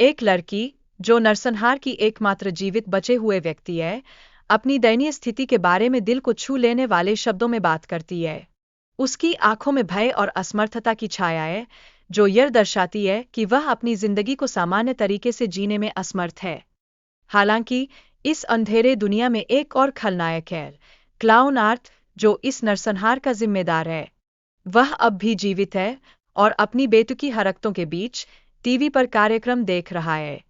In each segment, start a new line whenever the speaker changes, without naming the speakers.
एक लड़की, जो नरसंहार की एकमात्र जीवित बचे हुए व्यक्ति है, अपनी दयनीय स्थिति के बारे में दिल को छू लेने वाले शब्दों में बात करती है। उसकी आंखों में भय और असमर्थता की छाया है, जो यह दर्शाती है कि वह अपनी जिंदगी को सामान्य तरीके से जीने में असमर्थ है। हालांकि इस अंधेरे दुनिया में एक और खलनायक है, क्लाउन आर्थ, जो इस नरसंहार का जिम्मेदार है। वह अब भी जीवित है और अपनी बेतुकी हरकतों के बीच टीवी पर कार्यक्रम देख रहा है।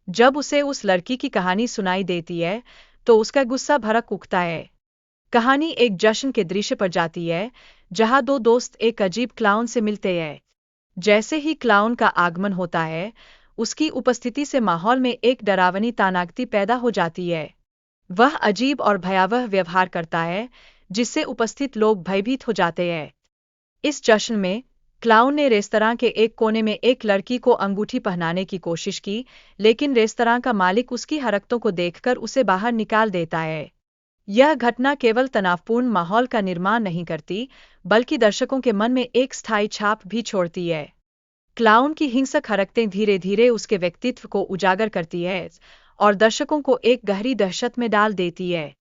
जब उसे उस लड़की की कहानी सुनाई देती है तो उसका गुस्सा भड़क उठता है। कहानी एक जश्न के दृश्य पर जाती है, जहां दो दोस्त एक अजीब क्लाउन से मिलते हैं। जैसे ही क्लाउन का आगमन होता है, उसकी उपस्थिति से माहौल में एक डरावनी तानागती पैदा हो जाती है। वह अजीब और भयावह व्यवहार करता है, जिससे उपस्थित लोग भयभीत हो जाते हैं। इस जश्न में क्लाउन ने रेस्तरां के एक कोने में एक लड़की को अंगूठी पहनाने की कोशिश की, लेकिन रेस्तरां का मालिक उसकी हरकतों को देखकर उसे बाहर निकाल देता है। यह घटना केवल तनावपूर्ण माहौल का निर्माण नहीं करती, बल्कि दर्शकों के मन में एक स्थायी छाप भी छोड़ती है। क्लाउन की हिंसक हरकतें धीरे धीरे उसके व्यक्तित्व को उजागर करती है और दर्शकों को एक गहरी दहशत में डाल देती है।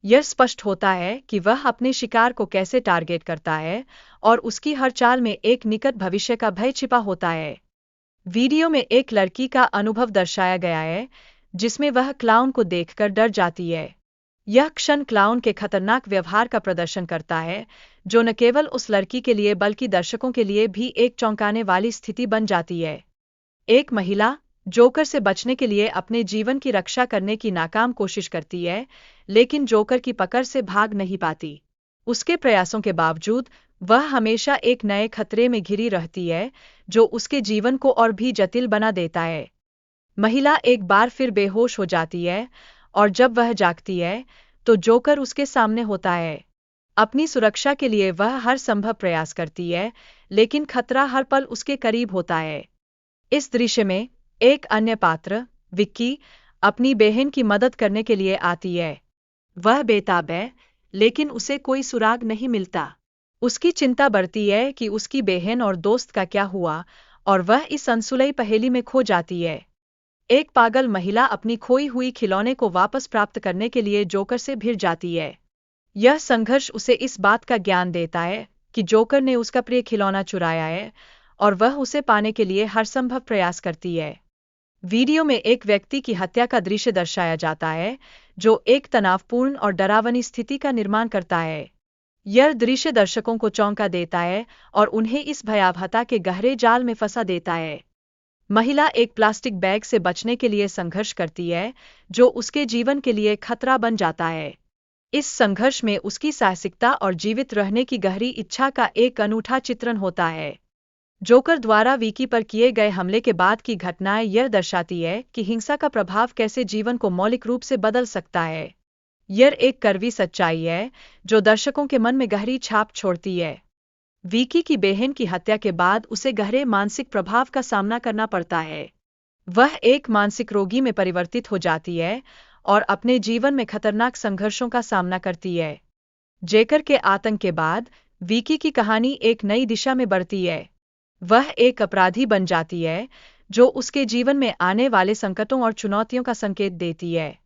यह स्पष्ट होता है कि वह अपने शिकार को कैसे टारगेट करता है और उसकी हर चाल में एक निकट भविष्य का भय छिपा होता है। वीडियो में एक लड़की का अनुभव दर्शाया गया है, जिसमें वह क्लाउन को देखकर डर जाती है। यह क्षण क्लाउन के खतरनाक व्यवहार का प्रदर्शन करता है, जो न केवल उस लड़की के लिए बल्कि दर्शकों के लिए भी एक चौंकाने वाली स्थिति बन जाती है। एक महिला जोकर से बचने के लिए अपने जीवन की रक्षा करने की नाकाम कोशिश करती है, लेकिन जोकर की पकड़ से भाग नहीं पाती। उसके प्रयासों के बावजूद वह हमेशा एक नए खतरे में घिरी रहती है, जो उसके जीवन को और भी जटिल बना देता है। महिला एक बार फिर बेहोश हो जाती है और जब वह जागती है तो जोकर उसके सामने होता है। अपनी सुरक्षा के लिए वह हर संभव प्रयास करती है, लेकिन खतरा हर पल उसके करीब होता है। इस दृश्य में एक अन्य पात्र, विक्की, अपनी बहन की मदद करने के लिए आती है। वह बेताब है, लेकिन उसे कोई सुराग नहीं मिलता। उसकी चिंता बढ़ती है कि उसकी बहन और दोस्त का क्या हुआ, और वह इस अनसुलझी पहेली में खो जाती है। एक पागल महिला अपनी खोई हुई खिलौने को वापस प्राप्त करने के लिए जोकर से भिड़ जाती है। यह संघर्ष उसे इस बात का ज्ञान देता है कि जोकर ने उसका प्रिय खिलौना चुराया है और वह उसे पाने के लिए हर संभव प्रयास करती है। वीडियो में एक व्यक्ति की हत्या का दृश्य दर्शाया जाता है, जो एक तनावपूर्ण और डरावनी स्थिति का निर्माण करता है। यह दृश्य दर्शकों को चौंका देता है और उन्हें इस भयावहता के गहरे जाल में फंसा देता है। महिला एक प्लास्टिक बैग से बचने के लिए संघर्ष करती है, जो उसके जीवन के लिए खतरा बन जाता है। इस संघर्ष में उसकी साहसिकता और जीवित रहने की गहरी इच्छा का एक अनूठा चित्रण होता है। जोकर द्वारा विकी पर किए गए हमले के बाद की घटनाएं यह दर्शाती है कि हिंसा का प्रभाव कैसे जीवन को मौलिक रूप से बदल सकता है। यह एक कड़वी सच्चाई है, जो दर्शकों के मन में गहरी छाप छोड़ती है। विकी की बहन की हत्या के बाद उसे गहरे मानसिक प्रभाव का सामना करना पड़ता है। वह एक मानसिक रोगी में परिवर्तित हो जाती है और अपने जीवन में खतरनाक संघर्षों का सामना करती है। जेकर के आतंक के बाद विकी की कहानी एक नई दिशा में बढ़ती है। वह एक अपराधी बन जाती है, जो उसके जीवन में आने वाले संकटों और चुनौतियों का संकेत देती है।